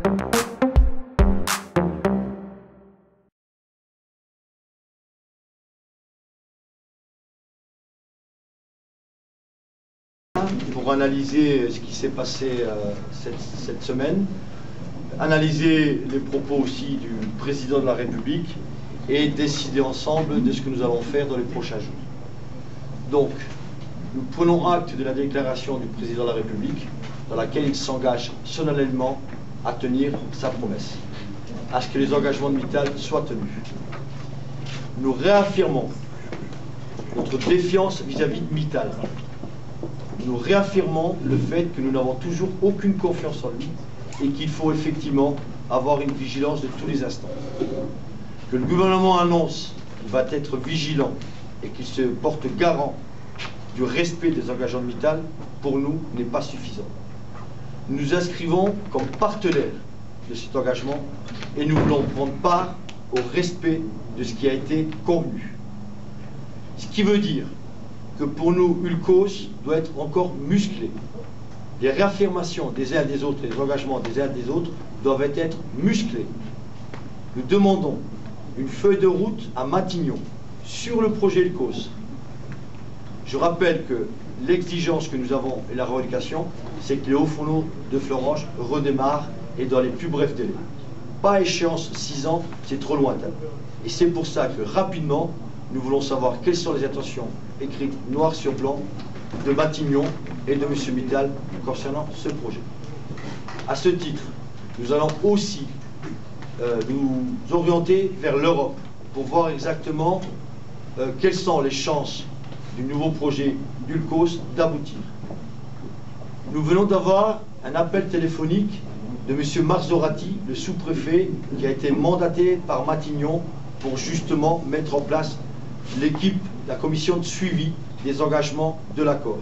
Pour analyser ce qui s'est passé cette semaine, analyser les propos aussi du président de la République et décider ensemble de ce que nous allons faire dans les prochains jours. Donc, nous prenons acte de la déclaration du président de la République dans laquelle il s'engage solennellement à tenir sa promesse, à ce que les engagements de Mittal soient tenus. Nous réaffirmons notre défiance vis-à-vis de Mittal. Nous réaffirmons le fait que nous n'avons toujours aucune confiance en lui et qu'il faut effectivement avoir une vigilance de tous les instants. Que le gouvernement annonce qu'il va être vigilant et qu'il se porte garant du respect des engagements de Mittal, pour nous, n'est pas suffisant. Nous nous inscrivons comme partenaires de cet engagement et nous voulons prendre part au respect de ce qui a été convenu. Ce qui veut dire que pour nous, Ulcos doit être encore musclé. Les réaffirmations des uns et des autres, les engagements des uns et des autres doivent être musclés. Nous demandons une feuille de route à Matignon sur le projet Ulcos. Je rappelle que l'exigence que nous avons et la revendication, c'est que les hauts fourneaux de Florange redémarrent et dans les plus brefs délais. Pas échéance 6 ans, c'est trop lointain. Et c'est pour ça que rapidement, nous voulons savoir quelles sont les intentions écrites noir sur blanc de Matignon et de M. Mittal concernant ce projet. À ce titre, nous allons aussi nous orienter vers l'Europe pour voir exactement quelles sont les chances du nouveau projet d'Ulcos d'aboutir. Nous venons d'avoir un appel téléphonique de M. Marzorati, le sous-préfet, qui a été mandaté par Matignon pour justement mettre en place l'équipe, la commission de suivi des engagements de l'accord.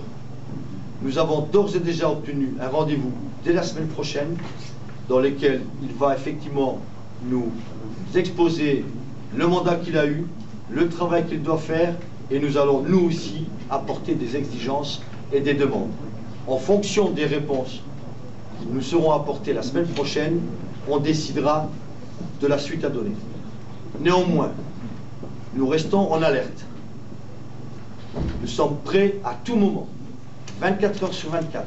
Nous avons d'ores et déjà obtenu un rendez-vous dès la semaine prochaine dans lequel il va effectivement nous exposer le mandat qu'il a eu, le travail qu'il doit faire et nous allons nous aussi apporter des exigences et des demandes. En fonction des réponses qui nous seront apportées la semaine prochaine, on décidera de la suite à donner. Néanmoins, nous restons en alerte. Nous sommes prêts à tout moment, 24 heures sur 24,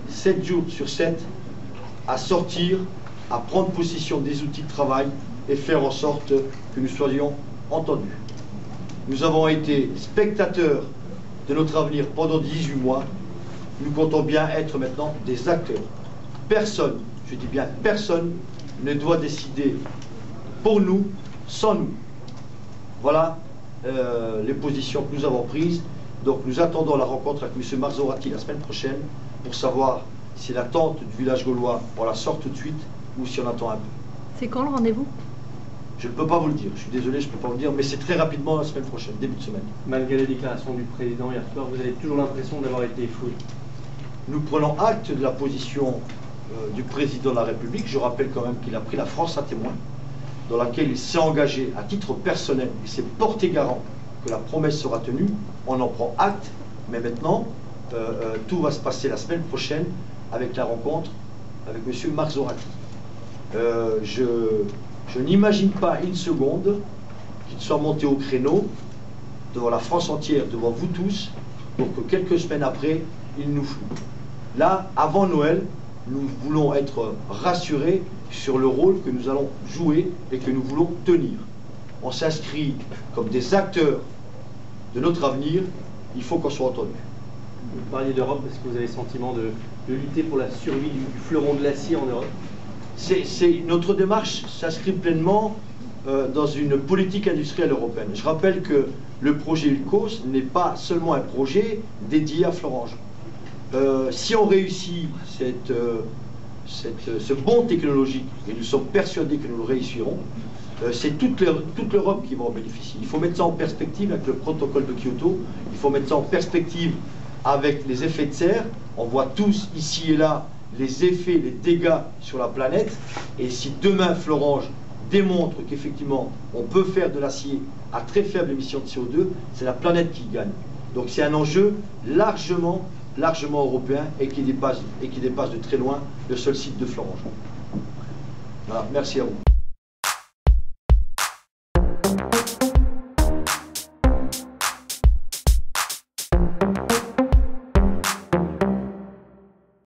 7 jours sur 7, à sortir, à prendre possession des outils de travail et faire en sorte que nous soyons entendus. Nous avons été spectateurs de notre avenir pendant 18 mois. Nous comptons bien être maintenant des acteurs. Personne, je dis bien personne, ne doit décider pour nous, sans nous. Voilà les positions que nous avons prises. Donc nous attendons la rencontre avec M. Marzorati la semaine prochaine pour savoir si l'attente du village gaulois, on la sort tout de suite ou si on attend un peu. C'est quand le rendez-vous? Je ne peux pas vous le dire, je suis désolé, je ne peux pas vous le dire, mais c'est très rapidement la semaine prochaine, début de semaine. Malgré les déclarations du président hier soir, vous avez toujours l'impression d'avoir été fouillé? Nous prenons acte de la position du président de la République. Je rappelle quand même qu'il a pris la France à témoin, dans laquelle il s'est engagé à titre personnel et s'est porté garant que la promesse sera tenue. On en prend acte, mais maintenant, tout va se passer la semaine prochaine avec la rencontre avec M. Marzorati. Je n'imagine pas une seconde qu'il soit monté au créneau devant la France entière, devant vous tous, pour que quelques semaines après, il nous flouent. Là, avant Noël, nous voulons être rassurés sur le rôle que nous allons jouer et que nous voulons tenir. On s'inscrit comme des acteurs de notre avenir, il faut qu'on soit entendu. Vous parliez d'Europe, est-ce que vous avez le sentiment de lutter pour la survie du fleuron de l'acier en Europe? Notre démarche s'inscrit pleinement dans une politique industrielle européenne. Je rappelle que le projet Ulcos n'est pas seulement un projet dédié à Florange. Si on réussit ce bond technologique, et nous sommes persuadés que nous le réussirons, c'est toute l'Europe qui va en bénéficier. Il faut mettre ça en perspective avec le protocole de Kyoto, il faut mettre ça en perspective avec les effets de serre. On voit tous ici et là les effets, les dégâts sur la planète, et si demain Florange démontre qu'effectivement on peut faire de l'acier à très faible émission de CO2, c'est la planète qui gagne. Donc c'est un enjeu largement européen et qui dépasse de très loin le seul site de Florange. Voilà, merci à vous.